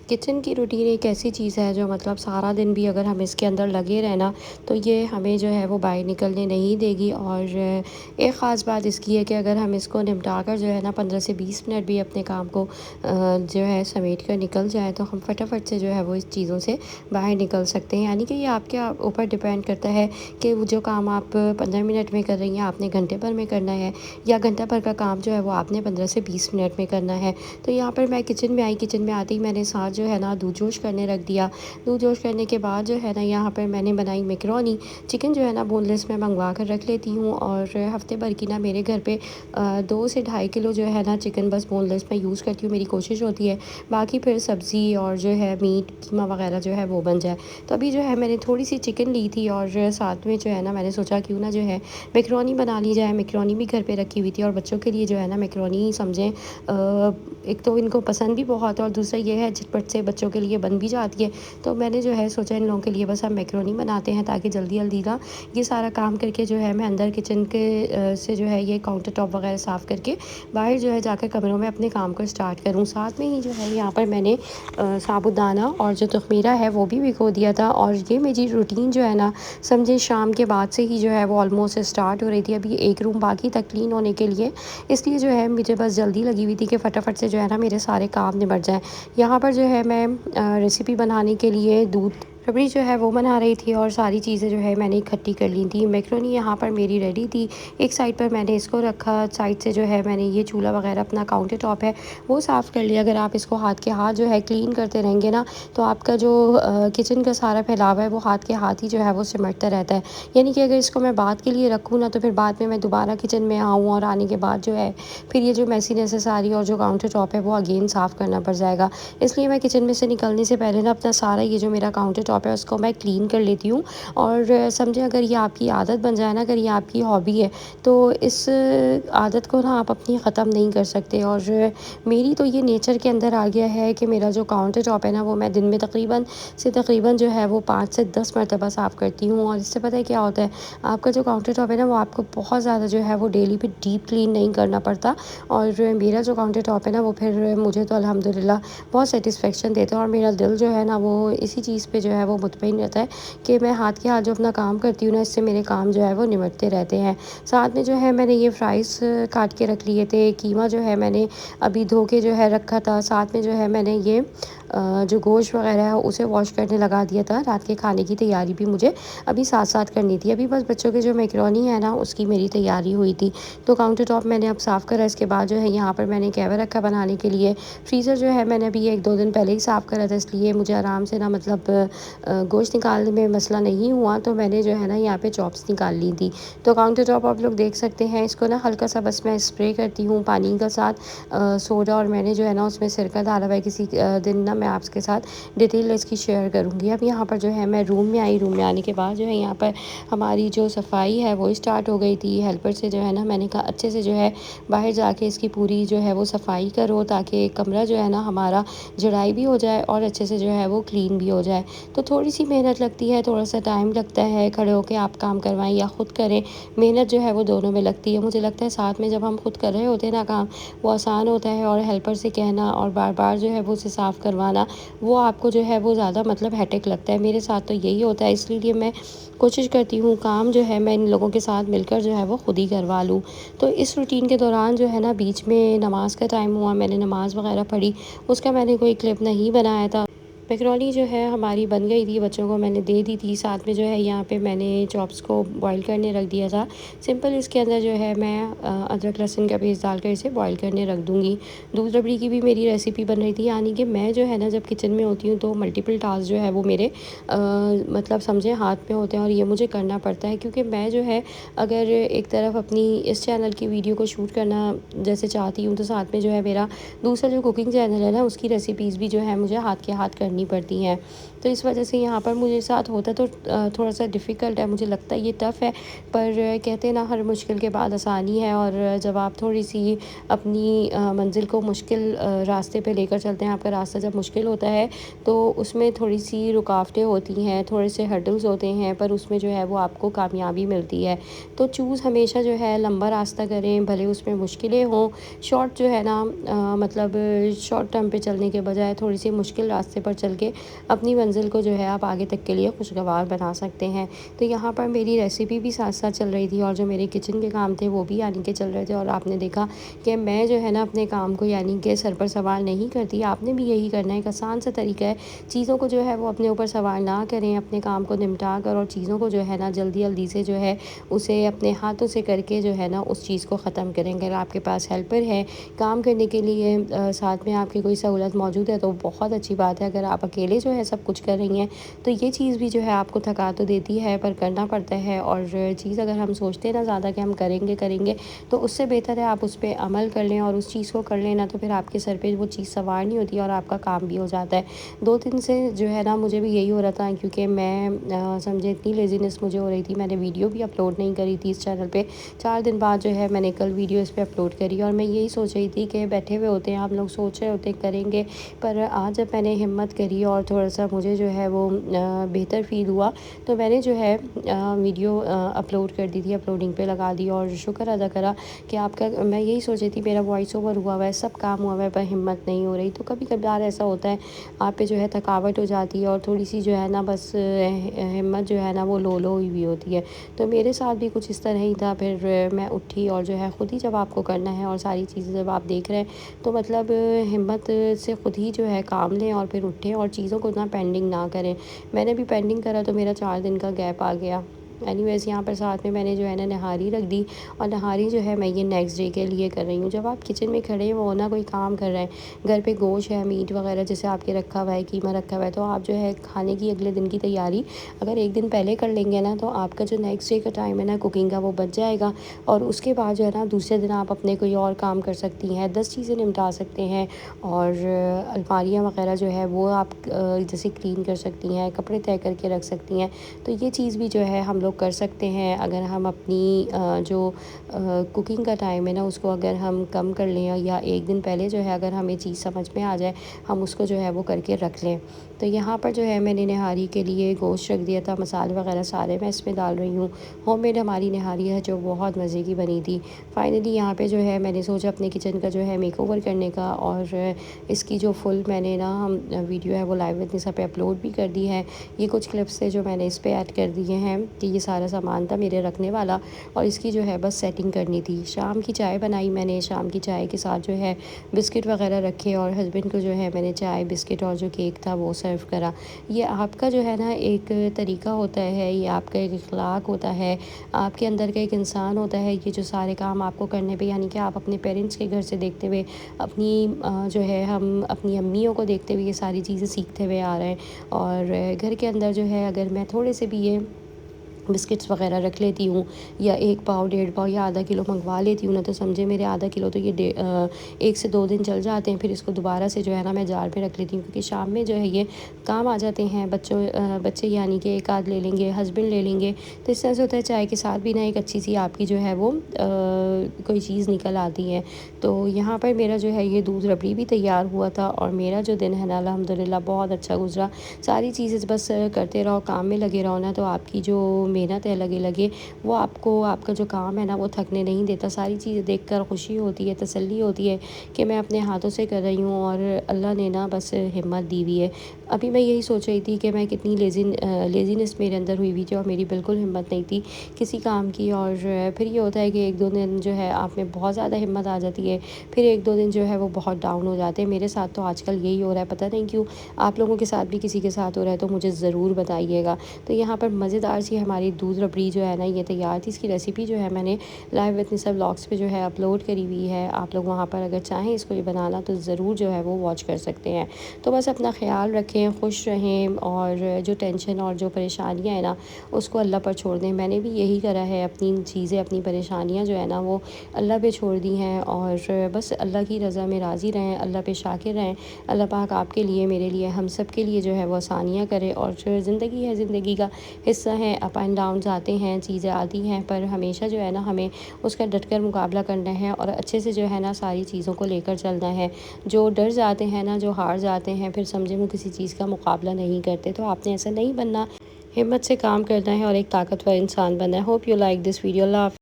Kitchen की routine एक ऐसी चीज़ है जो मतलब सारा दिन भी अगर हम इसके अंदर लगे रहे ना तो ये हमें जो है वो बाहर निकलने नहीं देगी। और एक ख़ास बात इसकी है कि अगर हम इसको निपटा कर जो है ना 15 से 20 मिनट भी अपने काम को जो है समेट कर निकल जाए तो हम फटाफट से जो है वो इस चीज़ों से बाहर निकल सकते हैं। यानी कि ये आपके ऊपर डिपेंड करता है कि वो जो काम आप 15 मिनट में कर रही हैं आपने घंटे भर में करना है, या घंटा भर का काम जो है वो आपने 15 से 20 मिनट में करना है। तो यहाँ पर मैं किचन में आई, किचन में आते ही मैंने साथ जो है ना दूध जोश करने रख दिया। दूध जोश करने के बाद जो है ना यहाँ पर मैंने बनाई मैकरोनी। चिकन जो है ना बोनलेस में मंगवा कर रख लेती हूँ, और हफ्ते भर की ना मेरे घर पे 2 से ढाई किलो जो है ना चिकन बस बोनलेस में यूज़ करती हूँ। मेरी कोशिश होती है बाकी फिर सब्ज़ी और जो है मीट कीमा वगैरह जो है वो बन जाए। तो अभी जो है मैंने थोड़ी सी चिकन ली थी, और साथ में जो है ना मैंने सोचा क्यों ना जो है मैकरोनी बना ली जाए। मैकरोनी भी घर पे रखी हुई थी, और बच्चों के लिए जो है ना मैकरोनी समझें एक तो इनको पसंद भी बहुत है, और दूसरा ये है झटपट से बच्चों के लिए बन भी जाती है। तो मैंने जो है सोचा इन लोगों के लिए बस हम मैकरोनी बनाते हैं, ताकि जल्दी जल्दी ना ये सारा काम करके जो है मैं अंदर किचन के से जो है ये काउंटर टॉप वगैरह साफ़ करके बाहर जो है जाकर कमरों में अपने काम को स्टार्ट करूँ। साथ में ही जो है यहाँ पर मैंने साबूदाना और जो तखमीरा है वो भी भिगो दिया था। और ये मेरी रूटीन जो है ना समझे शाम के बाद से ही जो है वो ऑलमोस्ट स्टार्ट हो रही थी। अभी एक रूम बाकी था क्लीन होने के लिए, इसलिए जो है मुझे बस जल्दी लगी हुई थी कि फटाफट से जो है ना मेरे सारे काम निपट जाएँ। यहाँ पर जो है मैं रेसिपी बनाने के लिए दूध रबड़ी जो है वो बना रही थी, और सारी चीज़ें जो है मैंने इकट्ठी कर ली थी। मैक्रोनी यहाँ पर मेरी रेडी थी। एक साइड पर मैंने इसको रखा, साइड से जो है मैंने ये चूल्हा वगैरह अपना काउंटर टॉप है वो साफ़ कर लिया। अगर आप इसको हाथ के हाथ जो है क्लीन करते रहेंगे ना तो आपका जो किचन का सारा फैलाव है वो हाथ के हाथ ही जो है वो सिमटता रहता है। यानी कि अगर इसको मैं बाद के लिए रखूँ ना तो फिर बाद में मैं दोबारा किचन में आऊँ, और आने के बाद जो है फिर ये जो मैसीनेस है सारी और जो काउंटर टॉप है वो अगेन साफ़ करना पड़ जाएगा। इसलिए मैं किचन में से निकलने से पहले ना अपना सारा ये जो मेरा काउंटर टॉप है उसको मैं क्लीन कर लेती हूँ। और समझें अगर ये आपकी आदत बन जाए ना, अगर ये आपकी हॉबी है तो इस आदत को ना आप अपनी ख़त्म नहीं कर सकते। और मेरी तो ये नेचर के अंदर आ गया है कि मेरा जो काउंटर टॉप है ना वो मैं दिन में तकरीबन जो है वो 5 से 10 मरतबा साफ़ करती हूँ। और इससे पता है क्या होता है, आपका जो काउंटर टॉप है ना वो आपको बहुत ज़्यादा जो है वो डेली पे डीप क्लीन नहीं करना पड़ता। और मेरा जो काउंटर टॉप है ना वो फिर मुझे तो अल्हम्दुलिल्लाह बहुत सेटिस्फेक्शन देता है, और मेरा दिल जो है ना वो इसी चीज़ पे जो है वो मुतमईन रहता है कि मैं हाथ के हाथ जो अपना काम करती हूँ ना इससे मेरे काम जो है वो निमटते रहते हैं। साथ में जो है मैंने ये फ्राइज़ काट के रख लिए थे। कीमा जो है मैंने अभी धो के जो है रखा था। साथ में जो है मैंने ये जो गोश्त वगैरह है उसे वॉश करने लगा दिया था। रात के खाने की तैयारी भी मुझे अभी साथ साथ करनी थी। अभी बस बच्चों के जो मैकरोनी है ना उसकी मेरी तैयारी हुई थी। तो काउंटर टॉप मैंने अब साफ़ करा। इसके बाद जो है यहाँ पर मैंने कैवर रखा बनाने के लिए। फ्रीज़र जो है मैंने अभी 1-2 दिन पहले ही साफ़ करा था, इसलिए मुझे आराम से ना मतलब गोश्त निकालने में मसला नहीं हुआ। तो मैंने जो है ना यहाँ पे चॉप्स निकाल ली थी। तो काउंटर टॉप आप लोग देख सकते हैं, इसको ना हल्का सा बस मैं स्प्रे करती हूँ पानी का साथ सोडा, और मैंने जो है ना उसमें सिरका डाला हुआ है। किसी दिन ना मैं आपके साथ डिटेल इसकी शेयर करूँगी। अब यहाँ पर जो है मैं रूम में आई। रूम में आने के बाद जो है यहाँ पर हमारी जो सफाई है वो स्टार्ट हो गई थी। हेल्पर से जो है ना मैंने कहा अच्छे से जो है बाहर जाके इसकी पूरी जो है वो सफाई करो, ताकि कमरा जो है ना हमारा जड़ाई भी हो जाए और अच्छे से जो है वो क्लीन भी हो जाए। तो थोड़ी सी मेहनत लगती है, थोड़ा सा टाइम लगता है। खड़े होकर आप काम करवाएं या ख़ुद करें, मेहनत जो है वो दोनों में लगती है। मुझे लगता है साथ में जब हम खुद कर रहे होते हैं ना काम, वो आसान होता है, और हेल्पर से कहना और बार बार जो है वो उसे साफ़ करवाना वो आपको जो है वो ज़्यादा मतलब हेडेक लगता है। मेरे साथ तो यही होता है, इसलिए मैं कोशिश करती हूँ काम जो है मैं इन लोगों के साथ मिलकर जो है वो खुद ही करवा लूँ। तो इस रूटीन के दौरान जो है ना बीच में नमाज़ का टाइम हुआ, मैंने नमाज़ वगैरह पढ़ी, उसका मैंने कोई क्लिप नहीं बनाया था। मैकरोनी जो है हमारी बन गई थी, बच्चों को मैंने दे दी थी। साथ में जो है यहाँ पे मैंने चॉप्स को बॉईल करने रख दिया था। सिंपल इसके अंदर जो है मैं अदरक लहसुन का पेस्ट डालकर इसे बॉईल करने रख दूँगी। दूध रबड़ी की भी मेरी रेसिपी बन रही थी। यानी कि मैं जो है ना जब किचन में होती हूँ तो मल्टीपल टास्क जो है वो मेरे मतलब समझे हाथ में होते हैं, और ये मुझे करना पड़ता है, क्योंकि मैं जो है अगर एक तरफ अपनी इस चैनल की वीडियो को शूट करना जैसे चाहती हूँ तो साथ में जो है मेरा दूसरा जो कुकिंग चैनल है ना उसकी रेसिपीज़ भी जो है मुझे हाथ के हाथ करनी करनी पड़ती हैं। तो इस वजह से यहाँ पर मुझे साथ होता तो थोड़ा सा डिफ़िकल्ट है, मुझे लगता है ये टफ़ है। पर कहते हैं ना, हर मुश्किल के बाद आसानी है। और जब आप थोड़ी-सी अपनी मंज़िल को मुश्किल रास्ते पे लेकर चलते हैं, आपका रास्ता जब मुश्किल होता है तो उसमें थोड़ी-सी रुकावटें होती हैं, थोड़े से हर्डल्स होते हैं, पर उसमें जो है वो आपको कामयाबी मिलती है। तो चूज़ हमेशा जो है लंबा रास्ता करें, भले उसमें मुश्किलें हों। शॉर्ट जो है ना मतलब शॉर्ट टर्म पे चलने के बजाय थोड़ी-सी मुश्किल रास्ते पर चल के अपनी मंज़िल को जो है आप आगे तक के लिए खुशगवार बना सकते हैं। तो यहाँ पर मेरी रेसिपी भी साथ-साथ चल रही थी और जो मेरे किचन के काम थे वो भी यानी कि चल रहे थे। और आपने देखा कि मैं जो है ना अपने काम को यानी कि सर पर सवार नहीं करती। आपने भी यही करना है, एक आसान सा तरीका है। चीज़ों को जो है वो अपने ऊपर सवार ना करें, अपने काम को निपटा कर और चीज़ों को जो है ना जल्दी-जल्दी से जो है उसे अपने हाथों से करके जो है ना उस चीज़ को ख़त्म करें। अगर आपके पास हेल्पर है काम करने के लिए, साथ में आपकी कोई सहूलत मौजूद है तो बहुत अच्छी बात है। अगर आप अकेले जो है सब कुछ कर रही हैं तो ये चीज़ भी जो है आपको थका तो देती है, पर करना पड़ता है। और चीज़ अगर हम सोचते हैं ना ज़्यादा कि हम करेंगे तो उससे बेहतर है आप उस पे अमल कर लें और उस चीज़ को कर लें ना, तो फिर आपके सर पे वो चीज़ सवार नहीं होती और आपका काम भी हो जाता है। 2 दिन से जो है ना मुझे भी यही हो रहा था, क्योंकि मैं समझे इतनी लेज़ीनेस मुझे हो रही थी। मैंने वीडियो भी अपलोड नहीं करी थी इस चैनल पे। 4 दिन बाद जो है मैंने कल वीडियो इस पे अपलोड करी और मैं यही सोच रही थी कि बैठे हुए होते हैं हम लोग, सोच रहे होते हैं करेंगे, पर आज जब मैंने हिम्मत करी और थोड़ा-सा मुझे जो है वो बेहतर फ़ील हुआ, तो मैंने जो है वीडियो अपलोड कर दी थी, अपलोडिंग पे लगा दी और शुक्र अदा करा कि आपका, मैं यही सोच रही थी मेरा वॉइस ओवर हुआ हुआ है, सब काम हुआ हुआ है, पर हिम्मत नहीं हो रही। तो कभी-कभार ऐसा होता है, आप पे जो है थकावट हो जाती है और थोड़ी-सी जो है ना बस हिम्मत जो है ना वो लो हुई भी होती है। तो मेरे साथ भी कुछ इस तरह ही था। फिर मैं उठी और जो है ख़ुद ही जब आपको करना है और सारी चीज़ें जब आप देख रहे हैं तो मतलब हिम्मत से ख़ुद ही जो है काम लें और फिर उठें और चीज़ों को ना पेंडिंग ना करें। मैंने भी पेंडिंग करा तो मेरा 4 दिन का गैप आ गया। एनीवेज़ यहाँ पर साथ में मैंने जो है ना नहारी रख दी और नहारी जो है मैं ये नेक्स्ट डे के लिए कर रही हूँ। जब आप किचन में खड़े हो ना, कोई काम कर रहे हैं, घर पे गोश्त है, मीट वगैरह जैसे आपके रखा हुआ है, कीमा रखा हुआ है, तो आप जो है खाने की अगले दिन की तैयारी अगर एक दिन पहले कर लेंगे ना, तो आपका जो नेक्स्ट डे का टाइम है ना कुकिंग का वो बच जाएगा। और उसके बाद जो है ना दूसरे दिन आप अपने कोई और काम कर सकती हैं, 10 चीज़ें निपटा सकते हैं। और अलमारियाँ वगैरह जो है वो आप जैसे क्लीन कर सकती हैं, कपड़े तय करके रख सकती हैं। तो ये चीज़ भी जो है हम लोग कर सकते हैं अगर हम अपनी जो कुकिंग का टाइम है ना उसको अगर हम कम कर लें, या एक दिन पहले जो है अगर हमें चीज़ समझ में आ जाए, हम उसको जो है वो करके रख लें। तो यहाँ पर जो है मैंने निहारी के लिए गोश्त रख दिया था, मसाले वगैरह सारे मैं इसमें डाल रही हूँ। होममेड हमारी निहारी है जो बहुत मज़े की बनी थी। फाइनली यहाँ पे जो है मैंने सोचा अपने किचन का जो है मेकओवर करने का, और इसकी जो फुल मैंने ना वीडियो है वो लाइव विद निसा पे अपलोड भी कर दी है। ये कुछ क्लिप्स थे जो मैंने इस पे ऐड कर दिए हैं कि ये सारा सामान था मेरे रखने वाला और इसकी जो है बस सेटिंग करनी थी। शाम की चाय बनाई मैंने, शाम की चाय के साथ जो है बिस्किट वगैरह रखे और हस्बैंड को जो है मैंने चाय, बिस्किट और जो केक था वो सर्व करा। ये आपका जो है ना एक तरीका होता है, ये आपका एक इखलाक होता है, आपके अंदर का एक इंसान होता है। ये जो सारे काम आपको करने पे, यानी कि आप अपने पेरेंट्स के घर से देखते हुए अपनी जो है हम अपनी अम्मियों को देखते हुए ये सारी चीज़ें सीखते हुए आ रहे हैं। और घर के अंदर जो है अगर मैं थोड़े से भी ये बिस्किट्स वगैरह रख लेती हूँ, या 1 पाव, 1.5 पाव या आधा किलो मंगवा लेती हूँ ना, तो समझे मेरे आधा किलो तो ये 1 से 2 दिन चल जाते हैं। फिर इसको दोबारा से जो है ना मैं जार में रख लेती हूँ, क्योंकि शाम में जो है ये काम आ जाते हैं। बच्चे यानी कि एक आध ले लेंगे, हस्बैंड ले लेंगे, तो इस तरह से होता है चाय के साथ भी ना एक अच्छी सी आपकी जो है वो कोई चीज़ निकल आती है। तो यहाँ पर मेरा जो है ये दूध रबड़ी भी तैयार हुआ था और मेरा जो दिन है ना अल्हम्दुलिल्लाह बहुत अच्छा गुजरा। सारी चीज़ें बस करते रहो, काम में लगे रहो ना, तो आपकी जो मेहनत है लगे वो आपको, आपका जो काम है ना वो थकने नहीं देता। सारी चीज़ें देखकर खुशी होती है, तसल्ली होती है कि मैं अपने हाथों से कर रही हूँ और अल्लाह ने ना बस हिम्मत दी हुई है। अभी मैं यही सोच रही थी कि मैं कितनी लेज़ीनेस मेरे अंदर हुई हुई थी और मेरी बिल्कुल हिम्मत नहीं थी किसी काम की। और फिर ये होता है कि 1-2 दिन जो है आप में बहुत ज़्यादा हिम्मत आ जाती है, फिर 1-2 दिन जो है वो बहुत डाउन हो जाते हैं। मेरे साथ तो आजकल यही हो रहा है, पता नहीं क्यों। आप लोगों के साथ भी किसी के साथ हो रहा है तो मुझे ज़रूर बताइएगा। तो यहाँ पर मज़ेदार सी हमारी हमारी दूध रबड़ी जो है ना ये तैयार थी। इसकी रेसिपी जो है मैंने लाइव विद निसा व्लॉग्स पे जो है अपलोड करी हुई है। आप लोग वहाँ पर अगर चाहें इसको ये बनाना तो ज़रूर जो है वो वॉच कर सकते हैं। तो बस अपना ख्याल रखें, खुश रहें और जो टेंशन और जो परेशानियाँ हैं ना उसको अल्लाह पर छोड़ दें। मैंने भी यही करा है, अपनी चीज़ें अपनी परेशानियाँ जो है ना वो अल्लाह पे छोड़ दी हैं और बस अल्लाह की रज़ा में राज़ी रहें, अल्लाह पे शाकिर रहें। अल्लाह पाक आपके लिए, मेरे लिए, हम सब के लिए जो है वो आसानियाँ करे। और जो ज़िंदगी है, ज़िंदगी का हिस्सा है, अप एंड डाउन्स आते हैं, चीज़ें आती हैं, पर हमेशा जो है ना हमें उसका डटकर मुकाबला करना है और अच्छे से जो है ना सारी चीज़ों को लेकर चलना है। जो डर जाते हैं ना, जो हार जाते हैं, फिर समझे वो किसी चीज़ का मुकाबला नहीं करते। तो आपने ऐसा नहीं बनना, हिम्मत से काम करना है और एक ताकतवर इंसान बनना है। Hope you like this video. अल्लाह हाफ़िज़।